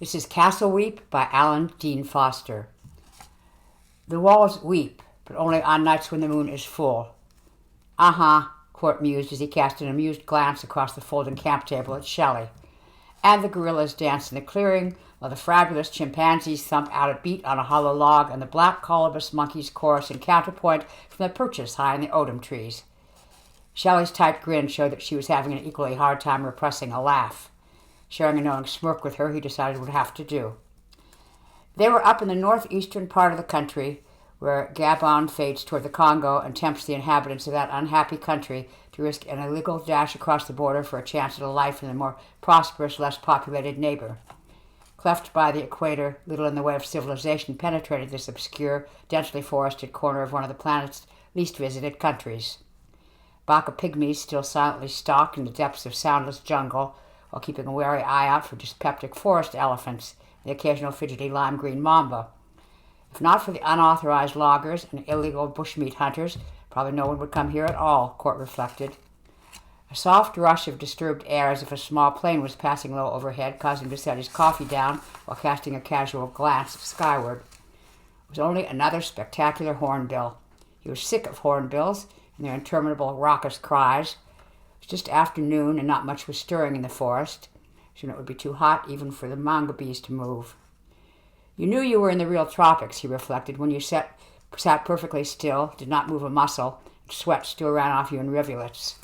This is Castleweep by Alan Dean Foster. The walls weep, but only on nights when the moon is full. Uh-huh, Court mused as he cast an amused glance across the folding camp table at Shelley. And the gorillas danced in the clearing, while the fabulous chimpanzees thumped out a beat on a hollow log, and the black colobus monkeys chorused in counterpoint from the perches high in the odum trees. Shelley's tight grin showed that she was having an equally hard time repressing a laugh. Sharing a knowing smirk with her, he decided would have to do. They were up in the northeastern part of the country, where Gabon fades toward the Congo and tempts the inhabitants of that unhappy country to risk an illegal dash across the border for a chance at a life in the more prosperous, less populated neighbor. Cleft by the equator, little in the way of civilization penetrated this obscure, densely forested corner of one of the planet's least visited countries. Baka pygmies still silently stalked in the depths of soundless jungle, while keeping a wary eye out for dyspeptic forest elephants and the occasional fidgety lime-green mamba. If not for the unauthorized loggers and illegal bushmeat hunters, probably no one would come here at all, Court reflected. A soft rush of disturbed air, as if a small plane was passing low overhead, caused him to set his coffee down while casting a casual glance skyward. It was only another spectacular hornbill. He was sick of hornbills and their interminable raucous cries. It was just afternoon, and not much was stirring in the forest. Soon it would be too hot even for the manga bees to move. You knew you were in the real tropics, he reflected, when you sat perfectly still, did not move a muscle, and sweat still ran off you in rivulets.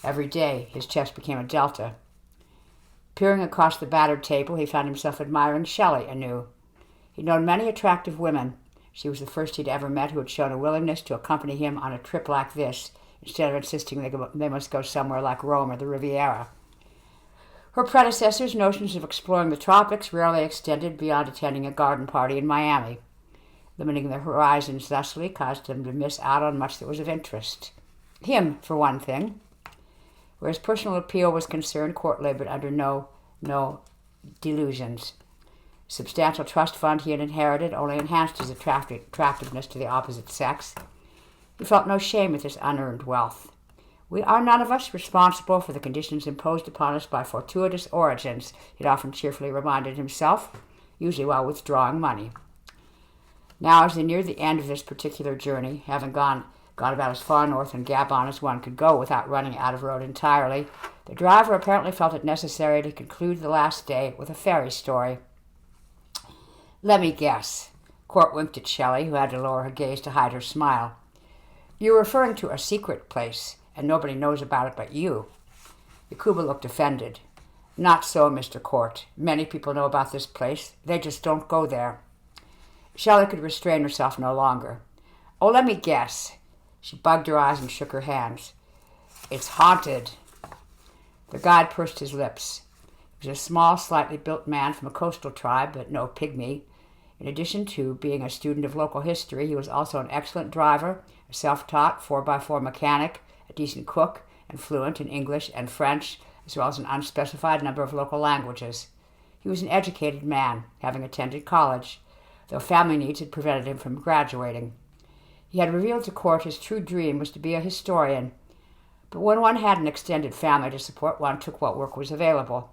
Every day, his chest became a delta. Peering across the battered table, he found himself admiring Shelley anew. He'd known many attractive women. She was the first he'd ever met who had shown a willingness to accompany him on a trip like this, instead of insisting they must go somewhere like Rome or the Riviera. Her predecessors' notions of exploring the tropics rarely extended beyond attending a garden party in Miami. Limiting their horizons thusly caused them to miss out on much that was of interest. Him, for one thing. Where his personal appeal was concerned, Court labored under no delusions. The substantial trust fund he had inherited only enhanced his attractiveness to the opposite sex. He felt no shame with his unearned wealth. We are none of us responsible for the conditions imposed upon us by fortuitous origins, he'd often cheerfully reminded himself, usually while withdrawing money. Now, as they neared the end of this particular journey, having gone about as far north in Gabon as one could go without running out of road entirely, the driver apparently felt it necessary to conclude the last day with a fairy story. Let me guess. Court winked at Shelley, who had to lower her gaze to hide her smile. You're referring to a secret place, and nobody knows about it but you. Yakuba looked offended. Not so, Mr. Court. Many people know about this place. They just don't go there. Shelley could restrain herself no longer. Oh, let me guess. She bugged her eyes and shook her hands. It's haunted. The guide pursed his lips. He was a small, slightly built man from a coastal tribe, but no pygmy. In addition to being a student of local history, he was also an excellent driver, a self-taught 4x4 mechanic, a decent cook, and fluent in English and French, as well as an unspecified number of local languages. He was an educated man, having attended college, though family needs had prevented him from graduating. He had revealed to Court his true dream was to be a historian, but when one had an extended family to support, one took what work was available.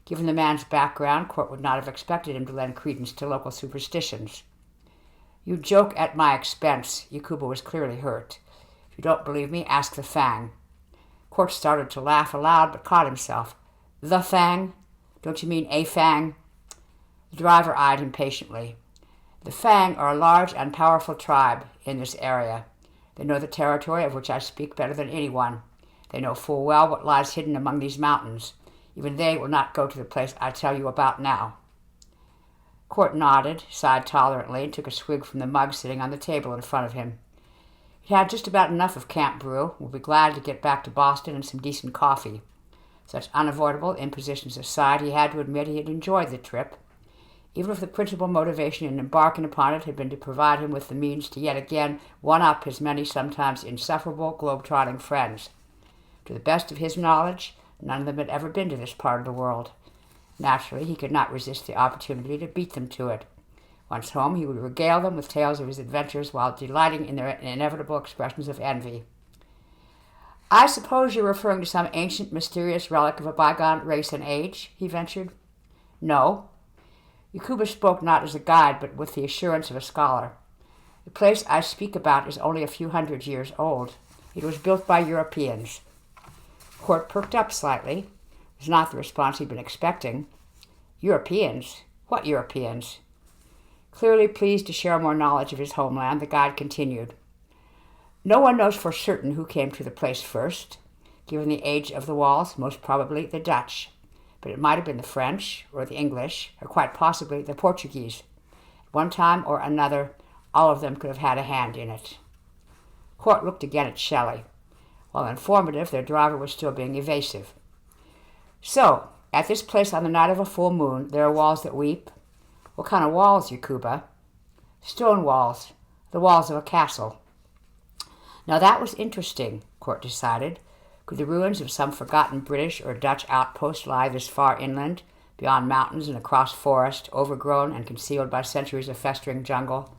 Given the man's background, Court would not have expected him to lend credence to local superstitions. You joke at my expense. Yakuba was clearly hurt. If you don't believe me, ask the Fang. Court started to laugh aloud, but caught himself. The Fang? Don't you mean a Fang? The driver eyed him patiently. The Fang are a large and powerful tribe in this area. They know the territory of which I speak better than anyone. They know full well what lies hidden among these mountains. Even they will not go to the place I tell you about now. Court nodded, sighed tolerantly, and took a swig from the mug sitting on the table in front of him. He'd had just about enough of camp brew. Would be glad to get back to Boston and some decent coffee. Such unavoidable impositions aside, he had to admit he had enjoyed the trip, even if the principal motivation in embarking upon it had been to provide him with the means to yet again one-up his many sometimes insufferable globe-trotting friends. To the best of his knowledge, none of them had ever been to this part of the world. Naturally, he could not resist the opportunity to beat them to it. Once home, he would regale them with tales of his adventures while delighting in their inevitable expressions of envy. I suppose you're referring to some ancient, mysterious relic of a bygone race and age, he ventured. No. Yakuba spoke not as a guide, but with the assurance of a scholar. The place I speak about is only a few hundred years old. It was built by Europeans. Court perked up slightly. It was not the response he'd been expecting. Europeans? What Europeans? Clearly pleased to share more knowledge of his homeland, the guide continued. No one knows for certain who came to the place first. Given the age of the walls, most probably the Dutch. But it might have been the French, or the English, or quite possibly the Portuguese. At one time or another, all of them could have had a hand in it. Court looked again at Shelley. While informative, their driver was still being evasive. So, at this place on the night of a full moon, there are walls that weep. What kind of walls, Yakuba? Stone walls, the walls of a castle. Now that was interesting, Court decided. Could the ruins of some forgotten British or Dutch outpost lie this far inland, beyond mountains and across forest, overgrown and concealed by centuries of festering jungle?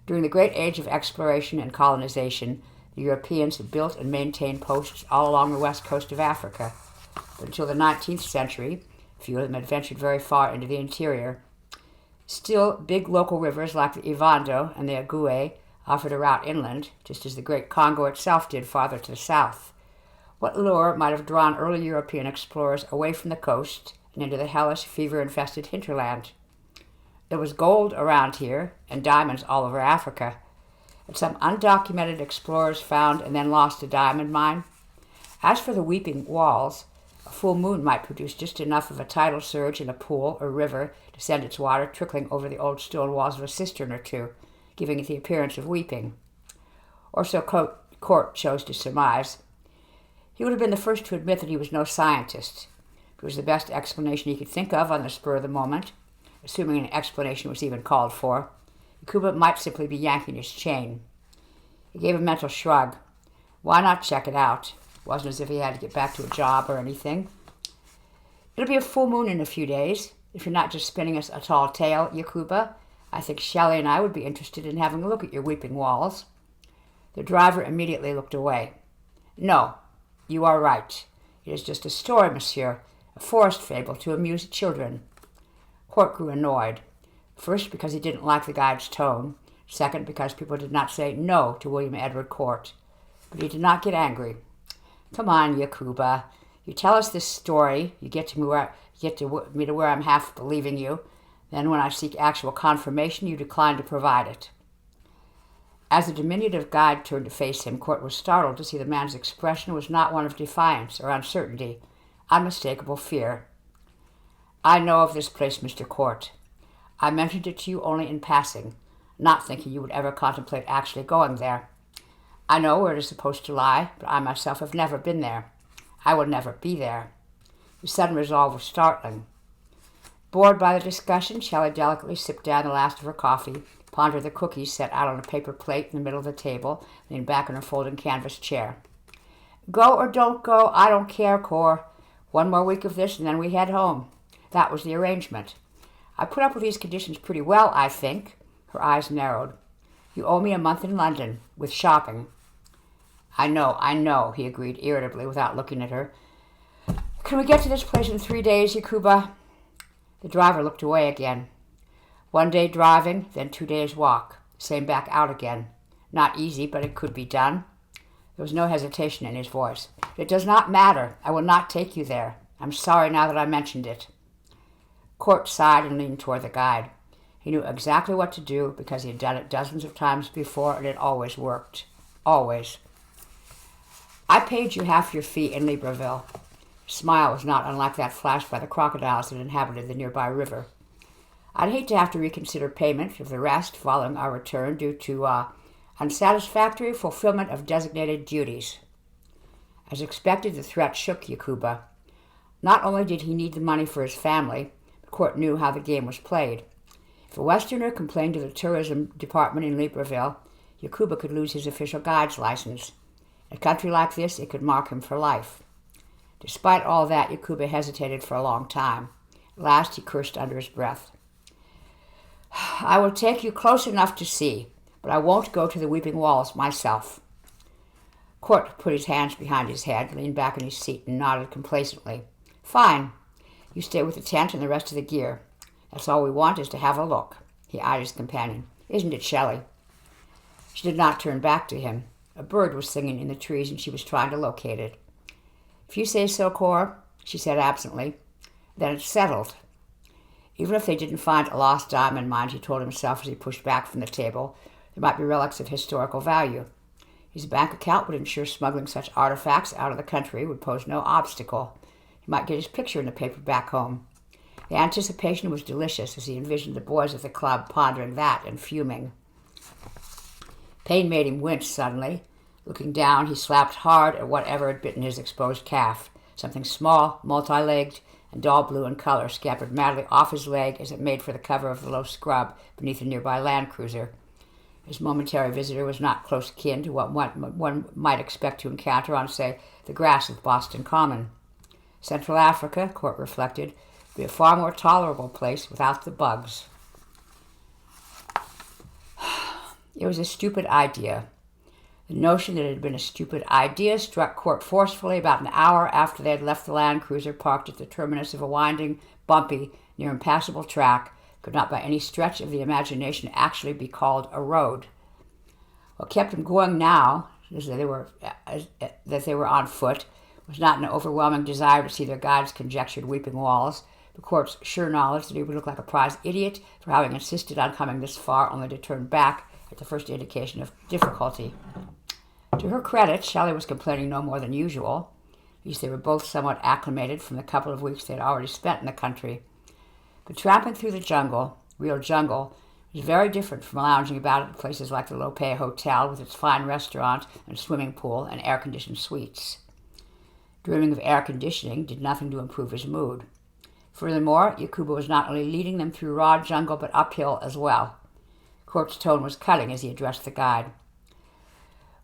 During the great age of exploration and colonization, the Europeans had built and maintained posts all along the west coast of Africa. But until the 19th century, few of them had ventured very far into the interior. Still, big local rivers like the Ivando and the Ague offered a route inland, just as the great Congo itself did farther to the south. What lure might have drawn early European explorers away from the coast and into the hellish, fever-infested hinterland? There was gold around here, and diamonds all over Africa. Had some undocumented explorers found and then lost a diamond mine? As for the weeping walls, a full moon might produce just enough of a tidal surge in a pool or river to send its water trickling over the old stone walls of a cistern or two, giving it the appearance of weeping. Or so Court chose to surmise. He would have been the first to admit that he was no scientist. It was the best explanation he could think of on the spur of the moment, assuming an explanation was even called for. Yakuba might simply be yanking his chain. He gave a mental shrug. Why not check it out? It wasn't as if he had to get back to a job or anything. It'll be a full moon in a few days. If you're not just spinning us a tall tale, Yakuba, I think Shelley and I would be interested in having a look at your weeping walls. The driver immediately looked away. No, you are right. It is just a story, monsieur, a forest fable to amuse children. Court grew annoyed. First, because he didn't like the guide's tone. Second, because people did not say no to William Edward Court. But he did not get angry. Come on, Yakuba. You tell us this story. You get to me to where I'm half believing you. Then when I seek actual confirmation, you decline to provide it. As the diminutive guide turned to face him, Court was startled to see the man's expression was not one of defiance or uncertainty, unmistakable fear. I know of this place, Mr. Court. I mentioned it to you only in passing, not thinking you would ever contemplate actually going there. I know where it is supposed to lie, but I myself have never been there. I will never be there. His sudden resolve was startling. Bored by the discussion, Shelley delicately sipped down the last of her coffee, pondered the cookies set out on a paper plate in the middle of the table, leaned back in her folding canvas chair. Go or don't go, I don't care, Cor. 1 more week of this and then we head home. That was the arrangement. I put up with these conditions pretty well, I think. Her eyes narrowed. You owe me a month in London, with shopping. I know, he agreed irritably without looking at her. Can we get to this place in 3 days, Yakuba? The driver looked away again. 1 day driving, then 2 days walk. Same back out again. Not easy, but it could be done. There was no hesitation in his voice. It does not matter. I will not take you there. I'm sorry now that I mentioned it. Court sighed and leaned toward the guide. He knew exactly what to do because he had done it dozens of times before and it always worked. Always. I paid you half your fee in Libreville. His smile was not unlike that flashed by the crocodiles that inhabited the nearby river. I'd hate to have to reconsider payment of the rest following our return due to unsatisfactory fulfillment of designated duties. As expected, the threat shook Yakuba. Not only did he need the money for his family, the court knew how the game was played. If a Westerner complained to the tourism department in Libreville, Yakuba could lose his official guide's license. In a country like this, it could mark him for life. Despite all that, Yakuba hesitated for a long time. At last, he cursed under his breath. I will take you close enough to see, but I won't go to the Weeping Walls myself. Court put his hands behind his head, leaned back in his seat, and nodded complacently. Fine. You stay with the tent and the rest of the gear. That's all we want is to have a look. He eyed his companion. Isn't it, Shelley? She did not turn back to him. A bird was singing in the trees, and she was trying to locate it. If you say so, Cor, she said absently, then it's settled. Even if they didn't find a lost diamond mine, he told himself as he pushed back from the table, there might be relics of historical value. His bank account would ensure smuggling such artifacts out of the country would pose no obstacle. He might get his picture in the paper back home. The anticipation was delicious as he envisioned the boys at the club pondering that and fuming. Pain made him wince suddenly. Looking down, he slapped hard at whatever had bitten his exposed calf. Something small, multi-legged, and dull blue in color scampered madly off his leg as it made for the cover of the low scrub beneath a nearby land cruiser. His momentary visitor was not close kin to what one might expect to encounter on, say, the grass of Boston Common. Central Africa, Court reflected, would be a far more tolerable place without the bugs. It was a stupid idea. The notion that it had been a stupid idea struck Court forcefully about an hour after they had left the land cruiser parked at the terminus of a winding, bumpy, near impassable track could not by any stretch of the imagination actually be called a road. What kept him going now, that they were on foot, was not an overwhelming desire to see their guide's conjectured weeping walls, but Court's sure knowledge that he would look like a prize idiot for having insisted on coming this far only to turn back at the first indication of difficulty. To her credit, Shelley was complaining no more than usual. At least they were both somewhat acclimated from the couple of weeks they had already spent in the country. But tramping through the jungle, real jungle, was very different from lounging about at places like the Lope Hotel with its fine restaurant and swimming pool and air-conditioned suites. Dreaming of air conditioning did nothing to improve his mood. Furthermore, Yakuba was not only leading them through raw jungle but uphill as well. Court's tone was cutting as he addressed the guide.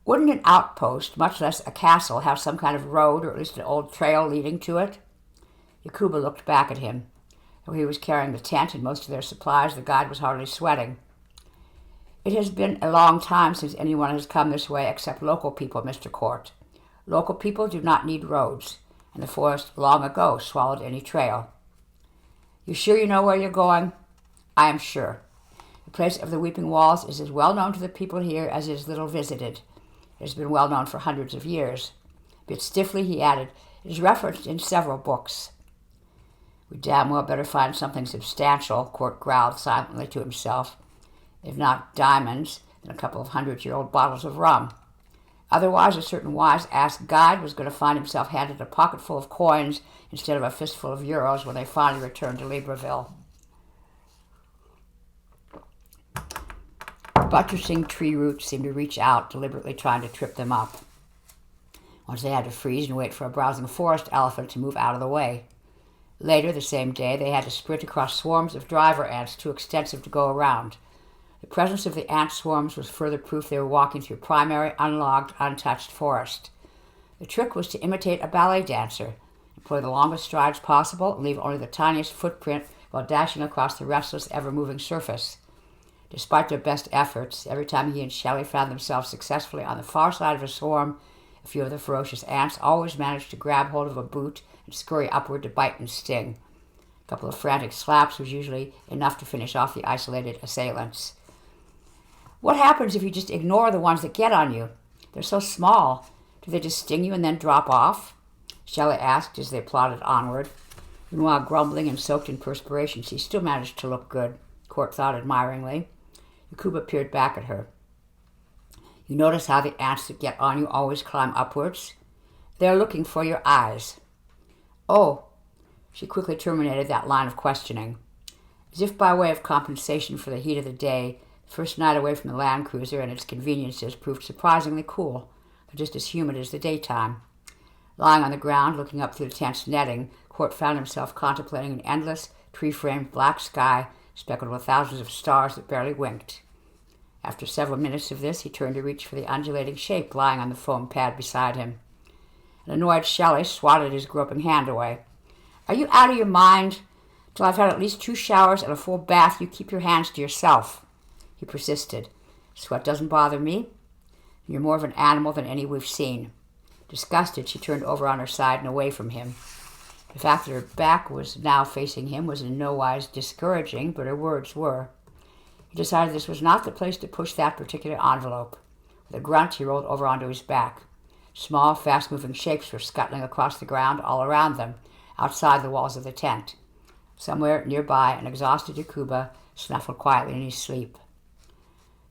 Wouldn't an outpost, much less a castle, have some kind of road or at least an old trail leading to it? Yakuba looked back at him. Though he was carrying the tent and most of their supplies, the guide was hardly sweating. It has been a long time since anyone has come this way except local people, Mr. Court. Local people do not need roads, and the forest long ago swallowed any trail. You sure you know where you're going? I am sure. The place of the Weeping Walls is as well known to the people here as it is little visited. It has been well known for hundreds of years. A bit stiffly, he added, it is referenced in several books. We damn well better find something substantial, Court growled silently to himself. If not diamonds, then a couple of 100-year-old bottles of rum. Otherwise, a certain wise-ass guide was going to find himself handed a pocketful of coins instead of a fistful of euros when they finally returned to Libreville. Buttressing tree roots seemed to reach out, deliberately trying to trip them up. Once they had to freeze and wait for a browsing forest elephant to move out of the way. Later, the same day, they had to sprint across swarms of driver ants too extensive to go around. The presence of the ant swarms was further proof they were walking through primary, unlogged, untouched forest. The trick was to imitate a ballet dancer, employ the longest strides possible, and leave only the tiniest footprint while dashing across the restless, ever-moving surface. Despite their best efforts, every time he and Shelley found themselves successfully on the far side of a swarm, a few of the ferocious ants always managed to grab hold of a boot and scurry upward to bite and sting. A couple of frantic slaps was usually enough to finish off the isolated assailants. What happens if you just ignore the ones that get on you? They're so small. Do they just sting you and then drop off? Shelley asked as they plodded onward. Even while grumbling and soaked in perspiration, she still managed to look good, Court thought admiringly. Yakuba peered back at her. You notice how the ants that get on you always climb upwards? They're looking for your eyes. Oh, she quickly terminated that line of questioning. As if by way of compensation for the heat of the day, the first night away from the land cruiser and its conveniences proved surprisingly cool, but just as humid as the daytime. Lying on the ground, looking up through the tent's netting, Court found himself contemplating an endless, tree-framed black sky speckled with thousands of stars that barely winked. After several minutes of this, he turned to reach for the undulating shape lying on the foam pad beside him. An annoyed Shelley swatted his groping hand away. Are you out of your mind? Till I've had at least 2 showers and a full bath, you keep your hands to yourself. He persisted. Sweat doesn't bother me. You're more of an animal than any we've seen. Disgusted, she turned over on her side and away from him. The fact that her back was now facing him was in no wise discouraging, but her words were. He decided this was not the place to push that particular envelope. With a grunt, he rolled over onto his back. Small, fast-moving shapes were scuttling across the ground all around them, outside the walls of the tent. Somewhere nearby, an exhausted Yakuba snuffled quietly in his sleep.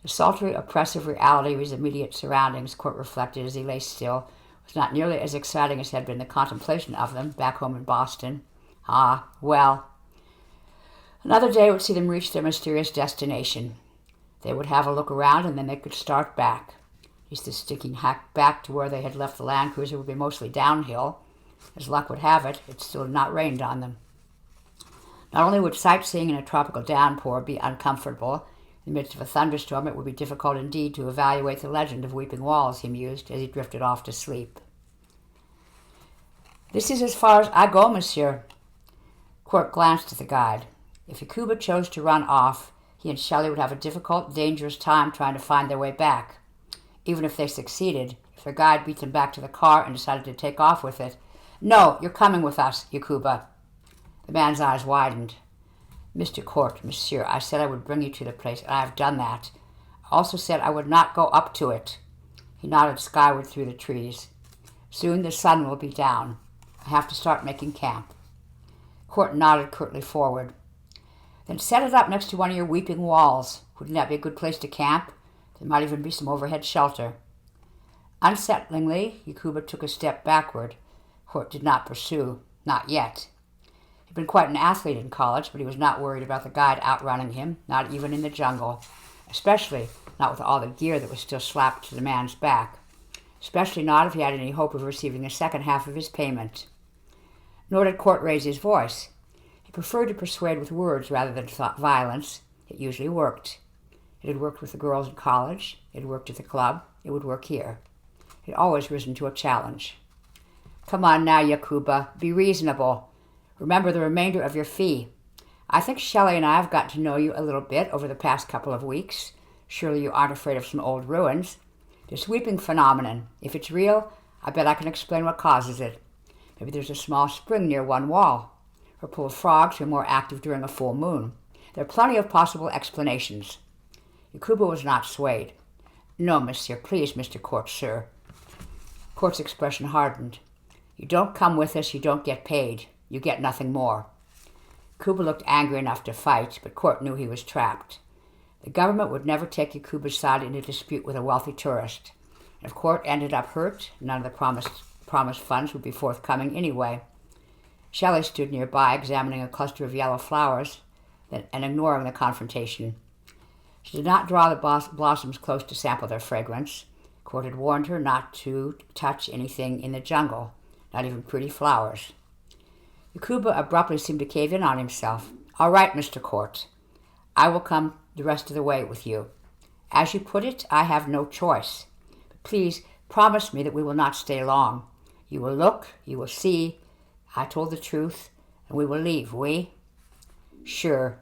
The sultry, oppressive reality of his immediate surroundings, Court reflected as he lay still, was not nearly as exciting as had been the contemplation of them back home in Boston. Ah, well. Another day would see them reach their mysterious destination. They would have a look around, and then they could start back. At least the sticking hack back to where they had left the Land Cruiser would be mostly downhill. As luck would have it, it still had not rained on them. Not only would sightseeing in a tropical downpour be uncomfortable, in the midst of a thunderstorm it would be difficult indeed to evaluate the legend of Weeping Walls, he mused as he drifted off to sleep. "This is as far as I go, monsieur." Court glanced at the guide. If Yakuba chose to run off, he and Shelley would have a difficult, dangerous time trying to find their way back. Even if they succeeded, if their guide beat them back to the car and decided to take off with it. "No, you're coming with us, Yakuba." The man's eyes widened. "Mr. Court, monsieur, I said I would bring you to the place, and I have done that. I also said I would not go up to it." He nodded skyward through the trees. "Soon the sun will be down. I have to start making camp." Court nodded curtly forward. "Then set it up next to one of your weeping walls. Wouldn't that be a good place to camp? There might even be some overhead shelter." Unsettlingly, Yakuba took a step backward. Court did not pursue. Not yet. He'd been quite an athlete in college, but he was not worried about the guide outrunning him, not even in the jungle. Especially not with all the gear that was still slapped to the man's back. Especially not if he had any hope of receiving the second half of his payment. Nor did Court raise his voice. He preferred to persuade with words rather than violence. It usually worked. It had worked with the girls in college. It had worked at the club. It would work here. It had always risen to a challenge. "Come on now, Yakuba. Be reasonable. Remember the remainder of your fee. I think Shelley and I have gotten to know you a little bit over the past couple of weeks. Surely you aren't afraid of some old ruins. This weeping phenomenon, if it's real, I bet I can explain what causes it. Maybe there's a small spring near one wall, or a pool of frogs who are more active during a full moon. There are plenty of possible explanations." Yakuba was not swayed. "No, monsieur, please, Mr. Court, sir." Court's expression hardened. "You don't come with us, you don't get paid. You get nothing more." Yakuba looked angry enough to fight, but Court knew he was trapped. The government would never take Yakuba's side in a dispute with a wealthy tourist. And if Court ended up hurt, none of the promised funds would be forthcoming anyway. Shelley stood nearby, examining a cluster of yellow flowers and ignoring the confrontation. She did not draw the blossoms close to sample their fragrance. Court had warned her not to touch anything in the jungle, not even pretty flowers. Yakuba abruptly seemed to cave in on himself. "All right, Mr. Court. I will come the rest of the way with you. As you put it, I have no choice. But please promise me that we will not stay long. You will look, you will see. I told the truth, and we will leave, oui?" "Sure."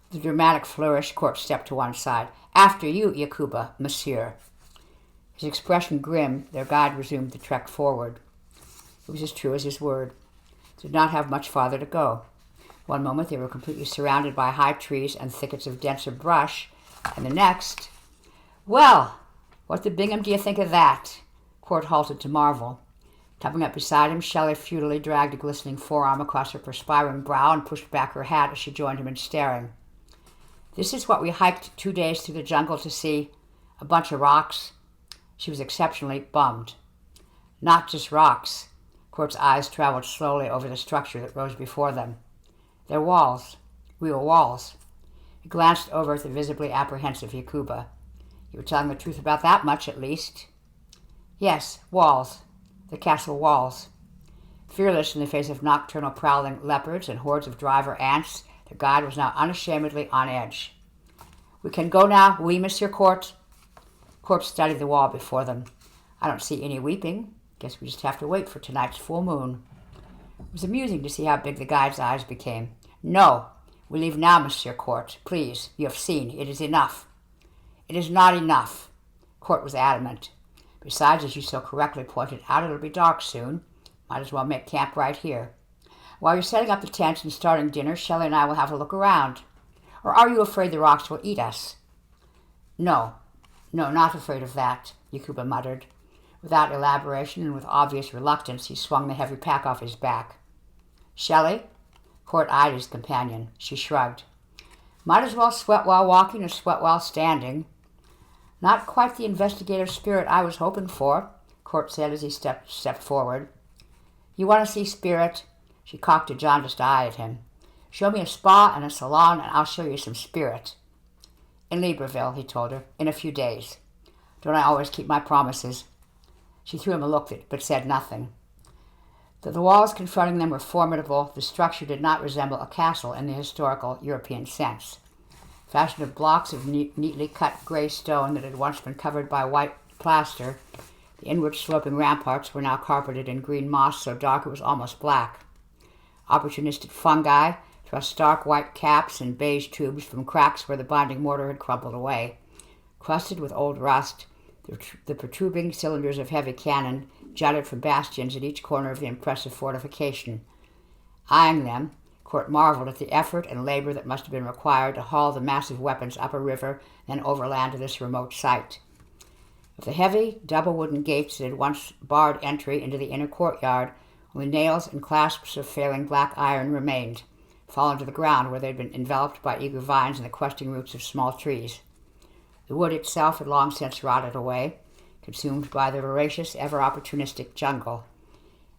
With a dramatic flourish, Court stepped to one side. "After you, Yakuba, monsieur." His expression grim, their guide resumed the trek forward. It was as true as his word. They did not have much farther to go. One moment they were completely surrounded by high trees and thickets of denser brush, and the next... "Well, what the Bingham do you think of that?" Court halted to marvel. Coming up beside him, Shelley futilely dragged a glistening forearm across her perspiring brow and pushed back her hat as she joined him in staring. "This is what we hiked 2 days through the jungle to see? A bunch of rocks?" She was exceptionally bummed. "Not just rocks." Court's eyes traveled slowly over the structure that rose before them. "They're walls. Real walls." He glanced over at the visibly apprehensive Yakuba. "You were telling the truth about that much, at least." "Yes, walls. The castle walls." Fearless in the face of nocturnal prowling leopards and hordes of driver ants, the guide was now unashamedly on edge. "We can go now, oui, Monsieur Court?" Court studied the wall before them. "I don't see any weeping. Guess we just have to wait for tonight's full moon." It was amusing to see how big the guide's eyes became. "No, we leave now, Monsieur Court. Please, you have seen. It is enough." "It is not enough." Court was adamant. "Besides, as you so correctly pointed out, it'll be dark soon. Might as well make camp right here." While you're setting up the tents and starting dinner, Shelley and I will have a look around. Or are you afraid the rocks will eat us?" "No, no, not afraid of that," Yakuba muttered. Without elaboration and with obvious reluctance, he swung the heavy pack off his back. "Shelley?" Court eyed his companion. She shrugged. "Might as well sweat while walking as sweat while standing." "Not quite the investigative spirit I was hoping for," Court said as he stepped forward. "You want to see spirit?" She cocked a jaundiced eye at him. "Show me a spa and a salon, and I'll show you some spirit." "In Libreville," he told her, "in a few days. Don't I always keep my promises?" She threw him a look but said nothing. Though the walls confronting them were formidable, the structure did not resemble a castle in the historical European sense. Fashioned of blocks of neatly cut gray stone that had once been covered by white plaster, the inward-sloping ramparts were now carpeted in green moss so dark it was almost black. Opportunistic fungi thrust stark white caps and beige tubes from cracks where the binding mortar had crumbled away. Crusted with old rust, the protruding cylinders of heavy cannon jutted from bastions at each corner of the impressive fortification. Eyeing them, Court marveled at the effort and labor that must have been required to haul the massive weapons up a river and overland to this remote site. Of the heavy, double wooden gates that had once barred entry into the inner courtyard, only nails and clasps of failing black iron remained, fallen to the ground where they had been enveloped by eager vines and the questing roots of small trees. The wood itself had long since rotted away, consumed by the voracious, ever-opportunistic jungle.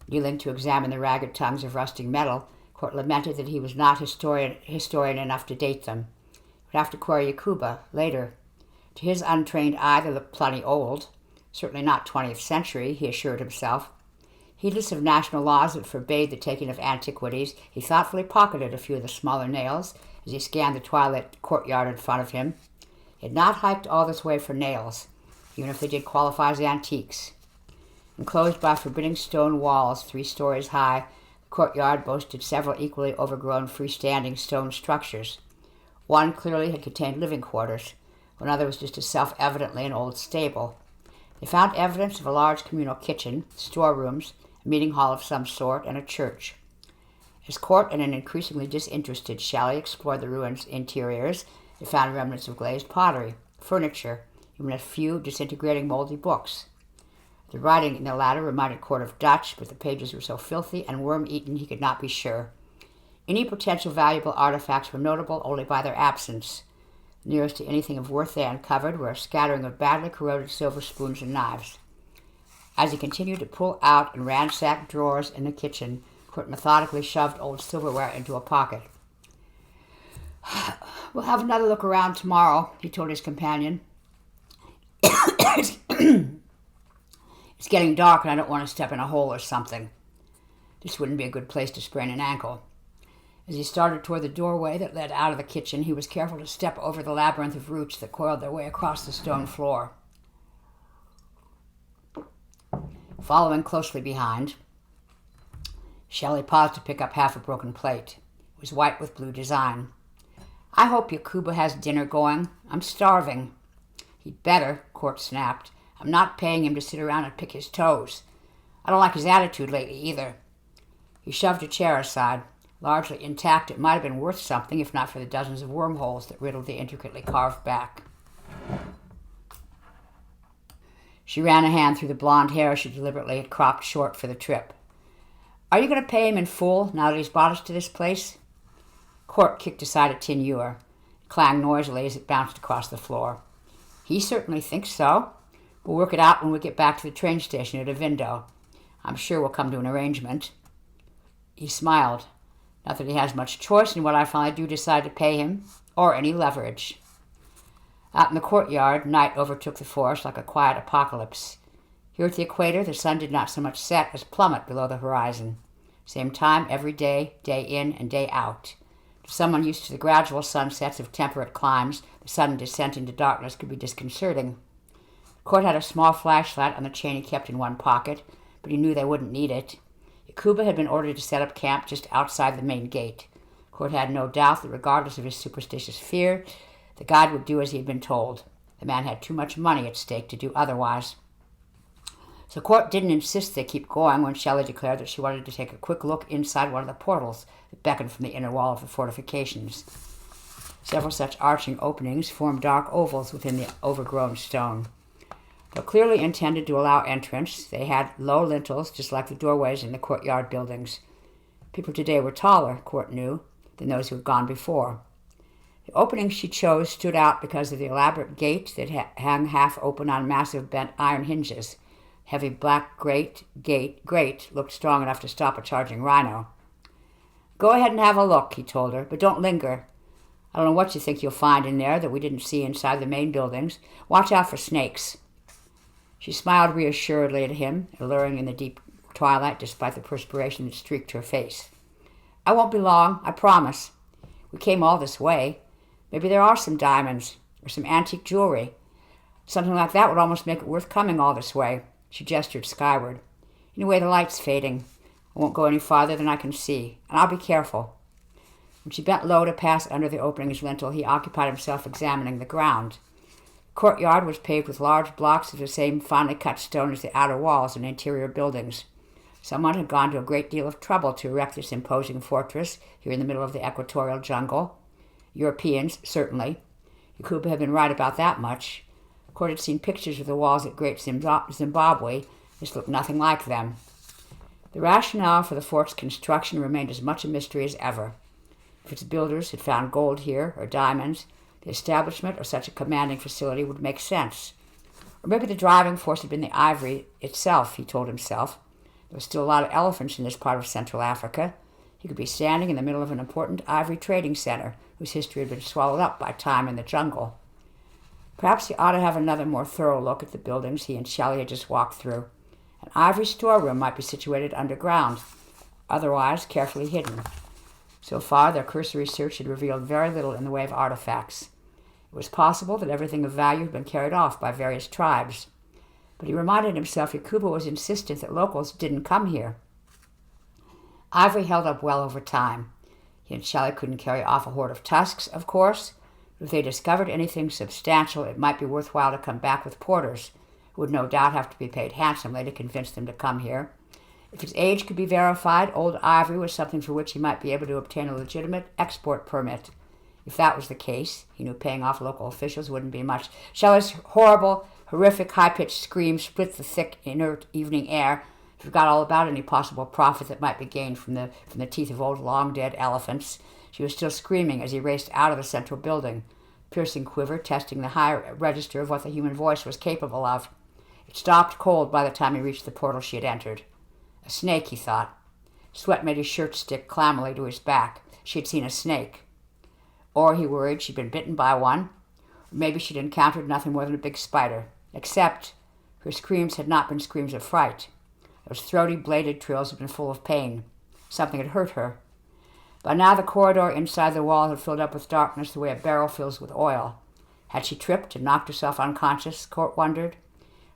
Kneeling to examine the ragged tongues of rusting metal, Court lamented that he was not historian enough to date them. He would have to query Yakuba later. To his untrained eye, they looked plenty old. Certainly not 20th century, he assured himself. Heedless of national laws that forbade the taking of antiquities, he thoughtfully pocketed a few of the smaller nails as he scanned the twilit courtyard in front of him. He had not hiked all this way for nails, even if they did qualify as antiques. Enclosed by forbidding stone walls 3 stories high, the courtyard boasted several equally overgrown freestanding stone structures. One clearly had contained living quarters. Another was just as self-evidently an old stable. They found evidence of a large communal kitchen, storerooms, a meeting hall of some sort, and a church. As Court and an increasingly disinterested Shelley explored the ruins' interiors, they found remnants of glazed pottery, furniture, even a few disintegrating moldy books. The writing in the latter reminded Court of Dutch, but the pages were so filthy and worm-eaten he could not be sure. Any potential valuable artifacts were notable only by their absence. Nearest to anything of worth they uncovered were a scattering of badly corroded silver spoons and knives. As he continued to pull out and ransack drawers in the kitchen, Court methodically shoved old silverware into a pocket. "We'll have another look around tomorrow," he told his companion. It's getting dark and I don't want to step in a hole or something. This wouldn't be a good place to sprain an ankle. As he started toward the doorway that led out of the kitchen, he was careful to step over the labyrinth of roots that coiled their way across the stone floor. Following closely behind, Shelley paused to pick up half a broken plate. It was white with blue design. "I hope Yakuba has dinner going. I'm starving." "He'd better," Court snapped. "I'm not paying him to sit around and pick his toes. I don't like his attitude lately either." He shoved a chair aside. Largely intact, it might have been worth something if not for the dozens of wormholes that riddled the intricately carved back. She ran a hand through the blonde hair she deliberately had cropped short for the trip. "Are you going to pay him in full now that he's brought us to this place?" Court kicked aside a tin ewer. It clanged noisily as it bounced across the floor. "He certainly thinks so. We'll work it out when we get back to the train station at Avindo. I'm sure we'll come to an arrangement." He smiled. "Not that he has much choice in what I finally do decide to pay him, or any leverage." Out in the courtyard, night overtook the forest like a quiet apocalypse. Here at the equator, the sun did not so much set as plummet below the horizon. Same time every day, day in and day out. To someone used to the gradual sunsets of temperate climes, the sudden descent into darkness could be disconcerting. Court had a small flashlight on the chain he kept in one pocket, but he knew they wouldn't need it. Yakuba had been ordered to set up camp just outside the main gate. Court had no doubt that regardless of his superstitious fear, the guide would do as he had been told. The man had too much money at stake to do otherwise. So Court didn't insist they keep going when Shelley declared that she wanted to take a quick look inside one of the portals that beckoned from the inner wall of the fortifications. Several such arching openings formed dark ovals within the overgrown stone. Though clearly intended to allow entrance, they had low lintels just like the doorways in the courtyard buildings. People today were taller, Court knew, than those who had gone before. The opening she chose stood out because of the elaborate gate that hung half open on massive bent iron hinges. Heavy black grate looked strong enough to stop a charging rhino. "Go ahead and have a look," he told her, "but don't linger. I don't know what you think you'll find in there that we didn't see inside the main buildings. Watch out for snakes." She smiled reassuredly at him, alluring in the deep twilight despite the perspiration that streaked her face. "I won't be long, I promise. We came all this way. Maybe there are some diamonds, or some antique jewelry. Something like that would almost make it worth coming all this way." She gestured skyward. "Anyway, the light's fading. I won't go any farther than I can see, and I'll be careful." When she bent low to pass under the opening's lintel, he occupied himself examining the ground. The courtyard was paved with large blocks of the same finely cut stone as the outer walls and interior buildings. Someone had gone to a great deal of trouble to erect this imposing fortress here in the middle of the equatorial jungle. Europeans, certainly. Yakuba had been right about that much. Court had seen pictures of the walls at Great Zimbabwe. This looked nothing like them. The rationale for the fort's construction remained as much a mystery as ever. If its builders had found gold here, or diamonds, the establishment of such a commanding facility would make sense. Or maybe the driving force had been the ivory itself, he told himself. There was still a lot of elephants in this part of Central Africa. He could be standing in the middle of an important ivory trading center whose history had been swallowed up by time in the jungle. Perhaps he ought to have another more thorough look at the buildings he and Shelley had just walked through. An ivory storeroom might be situated underground, otherwise carefully hidden. So far, their cursory search had revealed very little in the way of artifacts. It was possible that everything of value had been carried off by various tribes. But he reminded himself Yakuba was insistent that locals didn't come here. Ivory held up well over time. He and Shelley couldn't carry off a hoard of tusks, of course. But if they discovered anything substantial, it might be worthwhile to come back with porters, who would no doubt have to be paid handsomely to convince them to come here. If its age could be verified, old ivory was something for which he might be able to obtain a legitimate export permit. If that was the case, he knew paying off local officials wouldn't be much. Shelley's horrific, high-pitched scream split the thick, inert evening air. He forgot all about any possible profit that might be gained from the teeth of old, long-dead elephants. She was still screaming as he raced out of the central building, piercing quiver, testing the high register of what the human voice was capable of. It stopped cold by the time he reached the portal she had entered. A snake, he thought. Sweat made his shirt stick clammily to his back. She had seen a snake. Or, he worried, she'd been bitten by one. Or maybe she'd encountered nothing more than a big spider. Except, her screams had not been screams of fright. Those throaty, bladed trills had been full of pain. Something had hurt her. By now the corridor inside the wall had filled up with darkness the way a barrel fills with oil. Had she tripped and knocked herself unconscious, Court wondered?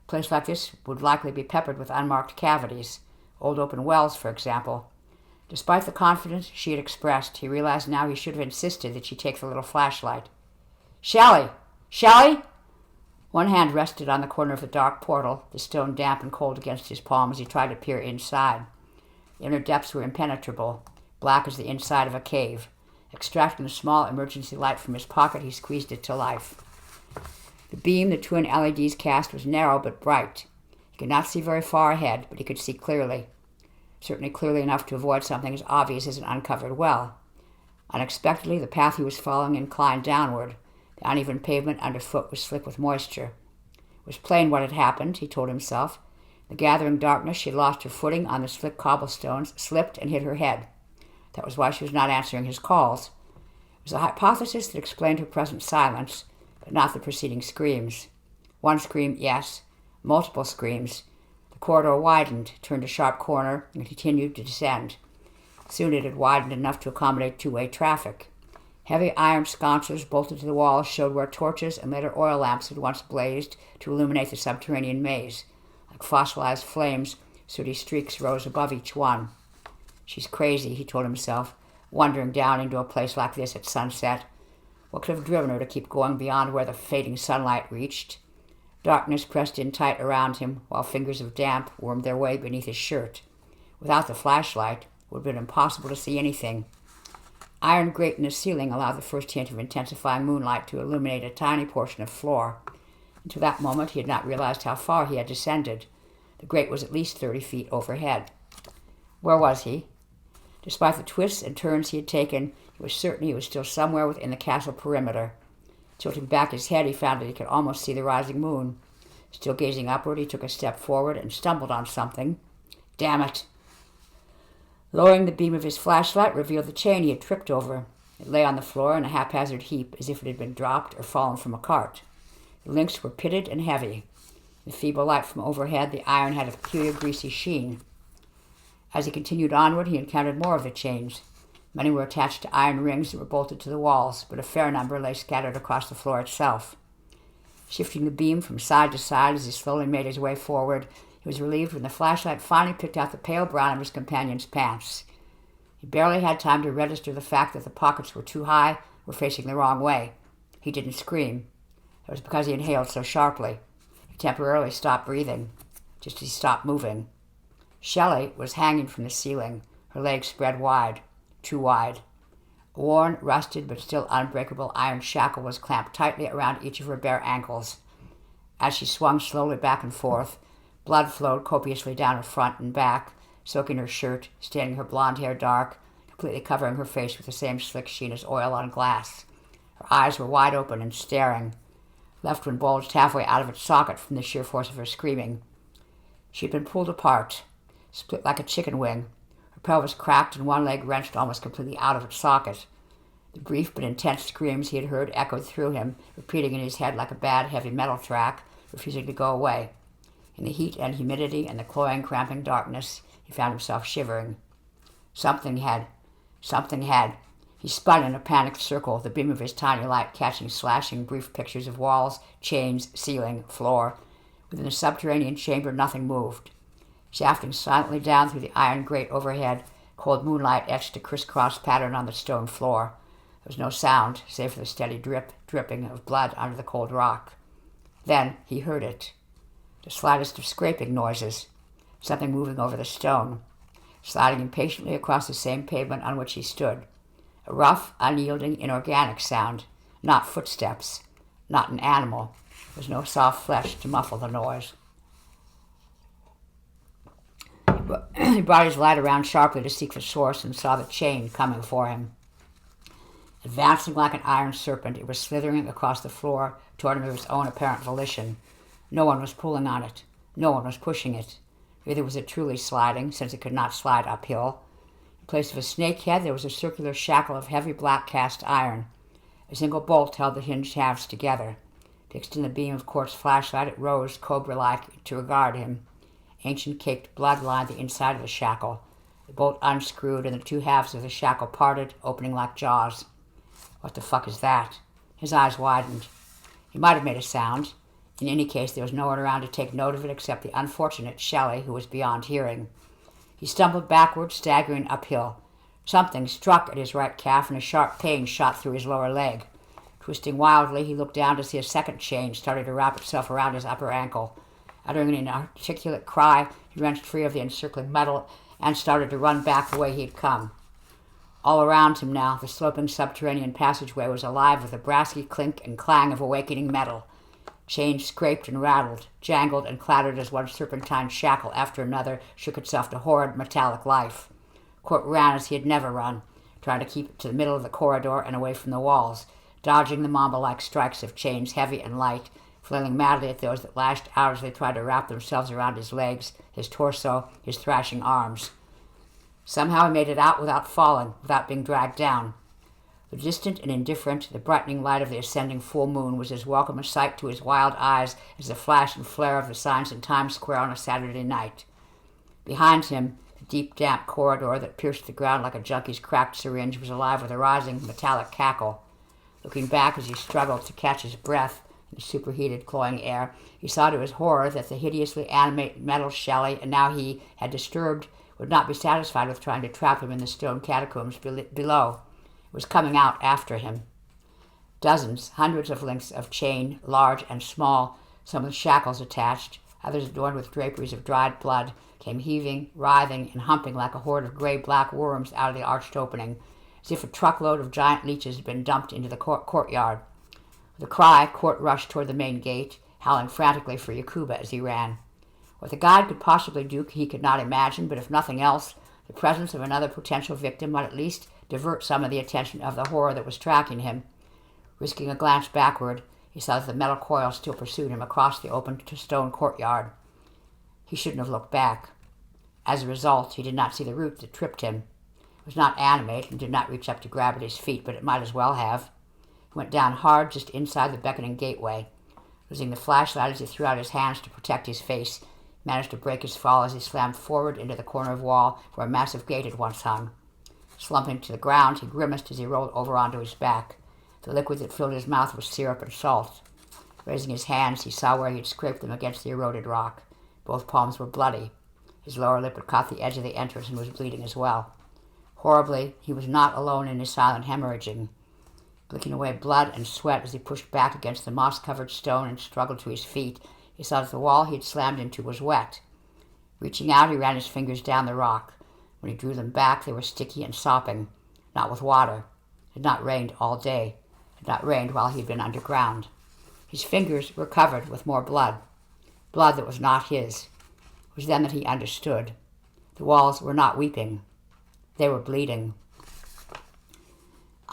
A place like this would likely be peppered with unmarked cavities. Old open wells, for example. Despite the confidence she had expressed, he realized now he should have insisted that she take the little flashlight. "Shelley! Shelley!" One hand rested on the corner of the dark portal, the stone damp and cold against his palm as he tried to peer inside. The inner depths were impenetrable, black as the inside of a cave. Extracting a small emergency light from his pocket, he squeezed it to life. The beam the twin LEDs cast was narrow but bright. He could not see very far ahead, but he could see clearly. Certainly clearly enough to avoid something as obvious as an uncovered well. Unexpectedly, the path he was following inclined downward. The uneven pavement underfoot was slick with moisture. It was plain what had happened, he told himself. In the gathering darkness, she had lost her footing on the slick cobblestones, slipped, and hit her head. That was why she was not answering his calls. It was a hypothesis that explained her present silence, but not the preceding screams. One scream, yes. Multiple screams. The corridor widened, turned a sharp corner, and continued to descend. Soon it had widened enough to accommodate two-way traffic. Heavy iron sconces bolted to the walls showed where torches and later oil lamps had once blazed to illuminate the subterranean maze. Like fossilized flames, sooty streaks rose above each one. She's crazy, he told himself, wandering down into a place like this at sunset. What could have driven her to keep going beyond where the fading sunlight reached? Darkness pressed in tight around him, while fingers of damp wormed their way beneath his shirt. Without the flashlight, it would have been impossible to see anything. Iron grate in the ceiling allowed the first hint of intensifying moonlight to illuminate a tiny portion of floor. Until that moment, he had not realized how far he had descended. The grate was at least 30 feet overhead. Where was he? Despite the twists and turns he had taken, he was certain he was still somewhere within the castle perimeter. Tilting back his head, he found that he could almost see the rising moon. Still gazing upward, he took a step forward and stumbled on something. Damn it! Lowering the beam of his flashlight revealed the chain he had tripped over. It lay on the floor in a haphazard heap, as if it had been dropped or fallen from a cart. The links were pitted and heavy. In the feeble light from overhead, the iron had a peculiar greasy sheen. As he continued onward, he encountered more of the chains. Many were attached to iron rings that were bolted to the walls, but a fair number lay scattered across the floor itself. Shifting the beam from side to side as he slowly made his way forward, he was relieved when the flashlight finally picked out the pale brown of his companion's pants. He barely had time to register the fact that the pockets were too high, were facing the wrong way. He didn't scream. It was because he inhaled so sharply. He temporarily stopped breathing, just as he stopped moving. Shelley was hanging from the ceiling, her legs spread wide, too wide. A worn, rusted, but still unbreakable iron shackle was clamped tightly around each of her bare ankles. As she swung slowly back and forth, blood flowed copiously down her front and back, soaking her shirt, staining her blonde hair dark, completely covering her face with the same slick sheen as oil on glass. Her eyes were wide open and staring. Left one bulged halfway out of its socket from the sheer force of her screaming. She had been pulled apart, split like a chicken wing. Her pelvis cracked and one leg wrenched almost completely out of its socket. The brief but intense screams he had heard echoed through him, repeating in his head like a bad heavy metal track, refusing to go away. In the heat and humidity and the cloying, cramping darkness, he found himself shivering. Something had. He spun in a panicked circle, the beam of his tiny light catching slashing brief pictures of walls, chains, ceiling, floor. Within the subterranean chamber, nothing moved. Shafting silently down through the iron grate overhead, cold moonlight etched a crisscross pattern on the stone floor. There was no sound, save for the steady dripping of blood under the cold rock. Then he heard it. The slightest of scraping noises, something moving over the stone, sliding impatiently across the same pavement on which he stood. A rough, unyielding, inorganic sound, not footsteps, not an animal. There was no soft flesh to muffle the noise. He brought his light around sharply to seek the source and saw the chain coming for him. Advancing like an iron serpent, it was slithering across the floor toward him of its own apparent volition. No one was pulling on it. No one was pushing it. Neither was it truly sliding, since it could not slide uphill. In place of a snake head, there was a circular shackle of heavy black cast iron. A single bolt held the hinged halves together. Fixed in the beam of Court's flashlight, it rose, cobra-like, to regard him. Ancient caked blood lined the inside of the shackle. The bolt unscrewed, and the two halves of the shackle parted, opening like jaws. What the fuck is that? His eyes widened. He might have made a sound. In any case, there was no one around to take note of it except the unfortunate Shelley, who was beyond hearing. He stumbled backward, staggering uphill. Something struck at his right calf, and a sharp pain shot through his lower leg. Twisting wildly, he looked down to see a second chain started to wrap itself around his upper ankle. Uttering an inarticulate cry, he wrenched free of the encircling metal and started to run back the way he had come. All around him now, the sloping subterranean passageway was alive with the brassy clink and clang of awakening metal. Chains scraped and rattled, jangled and clattered as one serpentine shackle after another shook itself to horrid metallic life. Court ran as he had never run, trying to keep to the middle of the corridor and away from the walls, dodging the mamba-like strikes of chains heavy and light, flailing madly at those that lashed out as they tried to wrap themselves around his legs, his torso, his thrashing arms. Somehow he made it out without falling, without being dragged down. Though distant and indifferent, the brightening light of the ascending full moon was as welcome a sight to his wild eyes as the flash and flare of the signs in Times Square on a Saturday night. Behind him, the deep, damp corridor that pierced the ground like a junkie's cracked syringe was alive with a rising, metallic cackle. Looking back as he struggled to catch his breath in the superheated, cloying air, he saw to his horror that the hideously animate metal Shelley, and now he had disturbed, would not be satisfied with trying to trap him in the stone catacombs below. It was coming out after him. Dozens, hundreds of links of chain, large and small, some with shackles attached, others adorned with draperies of dried blood, came heaving, writhing, and humping like a horde of gray-black worms out of the arched opening, as if a truckload of giant leeches had been dumped into the courtyard. With a cry, Court rushed toward the main gate, howling frantically for Yakuba as he ran. What the guide could possibly do he could not imagine, but if nothing else, the presence of another potential victim might at least divert some of the attention of the horror that was tracking him. Risking a glance backward, he saw that the metal coil still pursued him across the open stone courtyard. He shouldn't have looked back. As a result, he did not see the root that tripped him. It was not animate and did not reach up to grab at his feet, but it might as well have. He went down hard just inside the beckoning gateway. Losing the flashlight as he threw out his hands to protect his face, he managed to break his fall as he slammed forward into the corner of wall where a massive gate had once hung. Slumping to the ground, he grimaced as he rolled over onto his back. The liquid that filled his mouth was syrup and salt. Raising his hands, he saw where he had scraped them against the eroded rock. Both palms were bloody. His lower lip had caught the edge of the entrance and was bleeding as well. Horribly, he was not alone in his silent hemorrhaging. Blinking away blood and sweat as he pushed back against the moss-covered stone and struggled to his feet, he saw that the wall he had slammed into was wet. Reaching out, he ran his fingers down the rock. When he drew them back, they were sticky and sopping. Not with water. It had not rained all day. It had not rained while he had been underground. His fingers were covered with more blood. Blood that was not his. It was then that he understood. The walls were not weeping. They were bleeding.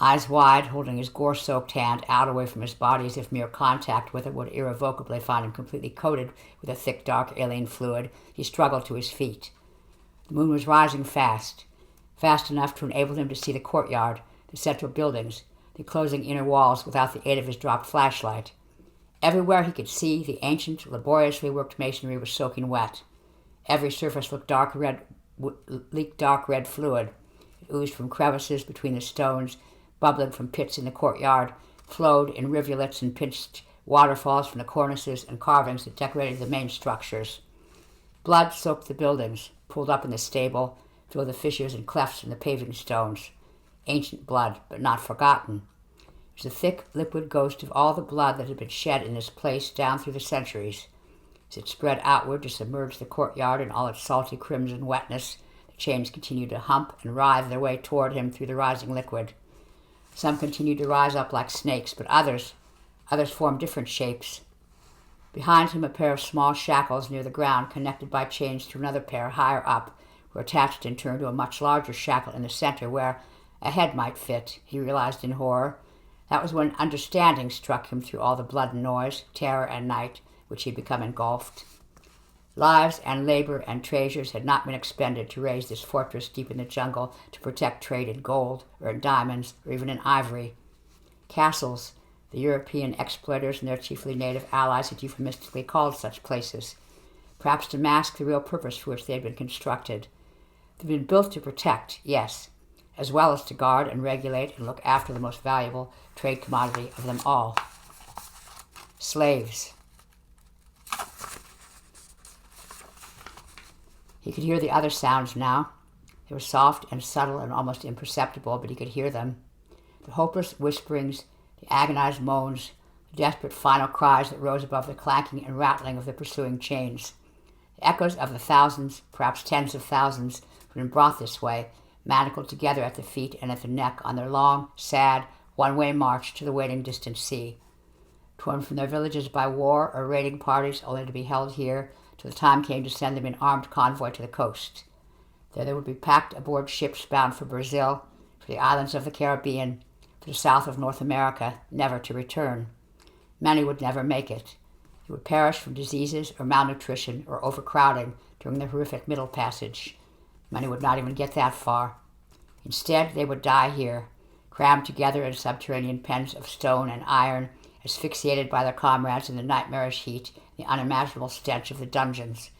Eyes wide, holding his gore-soaked hand out away from his body as if mere contact with it would irrevocably find him completely coated with a thick, dark, alien fluid, he struggled to his feet. The moon was rising fast enough to enable him to see the courtyard, the central buildings, the closing inner walls without the aid of his dropped flashlight. Everywhere he could see, the ancient, laboriously worked masonry was soaking wet. Every surface leaked dark red fluid. It oozed from crevices between the stones, bubbling from pits in the courtyard, flowed in rivulets and pinched waterfalls from the cornices and carvings that decorated the main structures. Blood soaked the buildings, pulled up in the stable, filled the fissures and clefts in the paving stones. Ancient blood, but not forgotten. It was the thick, liquid ghost of all the blood that had been shed in this place down through the centuries. As it spread outward to submerge the courtyard in all its salty crimson wetness, the chains continued to hump and writhe their way toward him through the rising liquid. Some continued to rise up like snakes, but others formed different shapes. Behind him, a pair of small shackles near the ground, connected by chains to another pair higher up, were attached in turn to a much larger shackle in the center where a head might fit, he realized in horror. That was when understanding struck him through all the blood and noise, terror and night, which he had become engulfed. Lives and labor and treasures had not been expended to raise this fortress deep in the jungle to protect trade in gold or in diamonds or even in ivory. Castles, the European exploiters and their chiefly native allies had euphemistically called such places, perhaps to mask the real purpose for which they had been constructed. They had been built to protect, yes, as well as to guard and regulate and look after the most valuable trade commodity of them all. Slaves. He could hear the other sounds now. They were soft and subtle and almost imperceptible, but he could hear them. The hopeless whisperings, the agonized moans, the desperate final cries that rose above the clanking and rattling of the pursuing chains. The echoes of the thousands, perhaps tens of thousands, who had been brought this way, manacled together at the feet and at the neck on their long, sad, one-way march to the waiting distant sea. Torn from their villages by war or raiding parties only to be held here till the time came to send them in armed convoy to the coast. There they would be packed aboard ships bound for Brazil, for the islands of the Caribbean, for the south of North America, never to return. Many would never make it. They would perish from diseases or malnutrition or overcrowding during the horrific middle passage. Many would not even get that far. Instead, they would die here, crammed together in subterranean pens of stone and iron, asphyxiated by their comrades in the nightmarish heat, the unimaginable stench of the dungeons.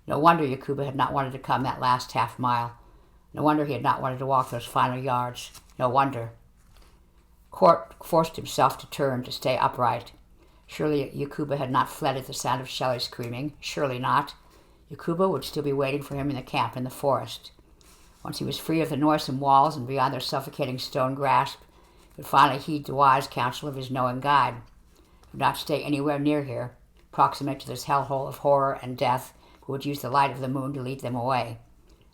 No wonder Yakuba had not wanted to come that last half mile. No wonder he had not wanted to walk those final yards. No wonder. Court forced himself to turn, to stay upright. Surely Yakuba had not fled at the sound of Shelley screaming. Surely not. Yakuba would still be waiting for him in the camp in the forest. Once he was free of the noisome walls and beyond their suffocating stone grasp, he would finally heed the wise counsel of his knowing guide. He would not stay anywhere near here. proximate to this hellhole of horror and death, who would use the light of the moon to lead them away.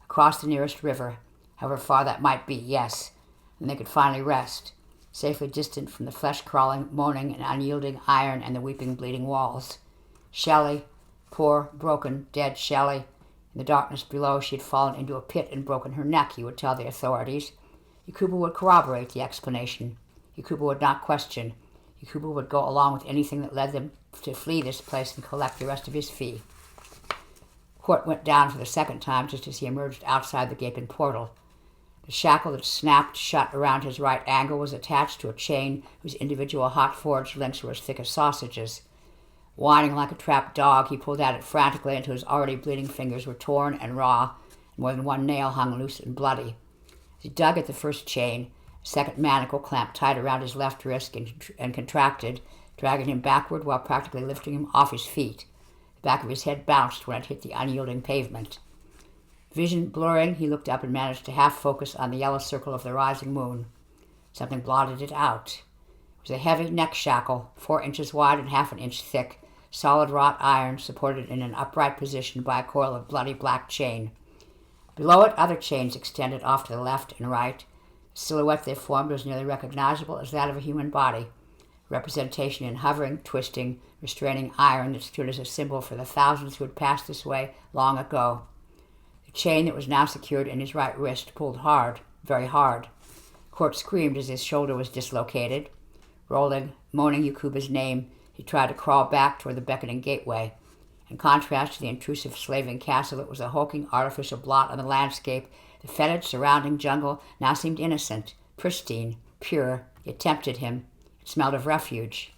Across the nearest river, however far that might be, yes, and they could finally rest, safely distant from the flesh-crawling, moaning, and unyielding iron and the weeping, bleeding walls. Shelley, poor, broken, dead Shelley. In the darkness below, she had fallen into a pit and broken her neck, he would tell the authorities. Yakuba would corroborate the explanation. Yakuba would not question. Yakuba would go along with anything that led them to flee this place and collect the rest of his fee. Court went down for the second time just as he emerged outside the gaping portal. The shackle that snapped shut around his right ankle was attached to a chain whose individual hot-forged links were as thick as sausages. Whining like a trapped dog, he pulled at it frantically until his already bleeding fingers were torn and raw, and more than one nail hung loose and bloody. As he dug at the first chain, a second manacle clamped tight around his left wrist and contracted, dragging him backward while practically lifting him off his feet. The back of his head bounced when it hit the unyielding pavement. Vision blurring, he looked up and managed to half-focus on the yellow circle of the rising moon. Something blotted it out. It was a heavy neck shackle, 4 inches wide and half an inch thick, solid wrought iron supported in an upright position by a coil of bloody black chain. Below it, other chains extended off to the left and right. The silhouette they formed was nearly recognizable as that of a human body, representation in hovering, twisting, restraining iron that stood as a symbol for the thousands who had passed this way long ago. The chain that was now secured in his right wrist pulled hard, very hard. Court screamed as his shoulder was dislocated. Rolling, moaning Yakuba's name, he tried to crawl back toward the beckoning gateway. In contrast to the intrusive slaving castle, it was a hulking artificial blot on the landscape. The fetid surrounding jungle now seemed innocent, pristine, pure. It tempted him. It smelled of refuge.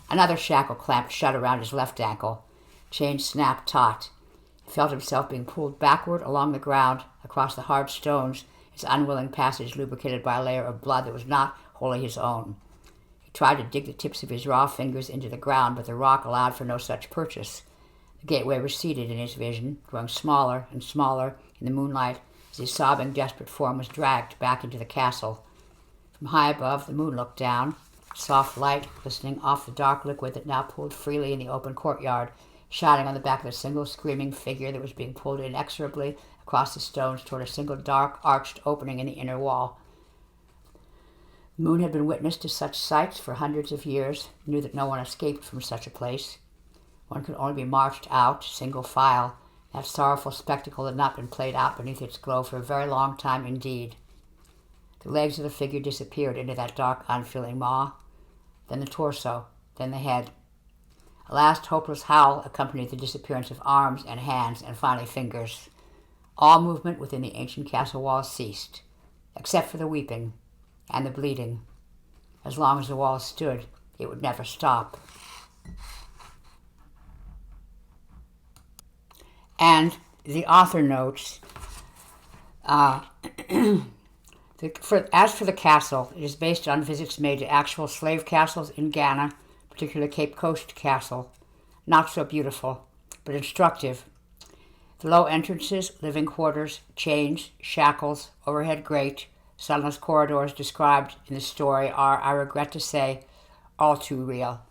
Another shackle clamped shut around his left ankle. Chain snapped taut. He felt himself being pulled backward along the ground, across the hard stones, his unwilling passage lubricated by a layer of blood that was not wholly his own. He tried to dig the tips of his raw fingers into the ground, but the rock allowed for no such purchase. The gateway receded in his vision, growing smaller and smaller in the moonlight as his sobbing, desperate form was dragged back into the castle. From high above, the moon looked down, soft light glistening off the dark liquid that now pooled freely in the open courtyard, shining on the back of a single screaming figure that was being pulled inexorably across the stones toward a single dark, arched opening in the inner wall. The moon had been witness to such sights for hundreds of years, knew that no one escaped from such a place. One could only be marched out, single file. That sorrowful spectacle had not been played out beneath its glow for a very long time indeed. The legs of the figure disappeared into that dark, unfeeling maw, then the torso, then the head. A last hopeless howl accompanied the disappearance of arms and hands and finally fingers. All movement within the ancient castle walls ceased, except for the weeping and the bleeding. As long as the walls stood, it would never stop. And the author notes, as for the castle, it is based on visits made to actual slave castles in Ghana, particularly Cape Coast Castle. Not so beautiful, but instructive. The low entrances, living quarters, chains, shackles, overhead grate, sunless corridors described in the story are, I regret to say, all too real.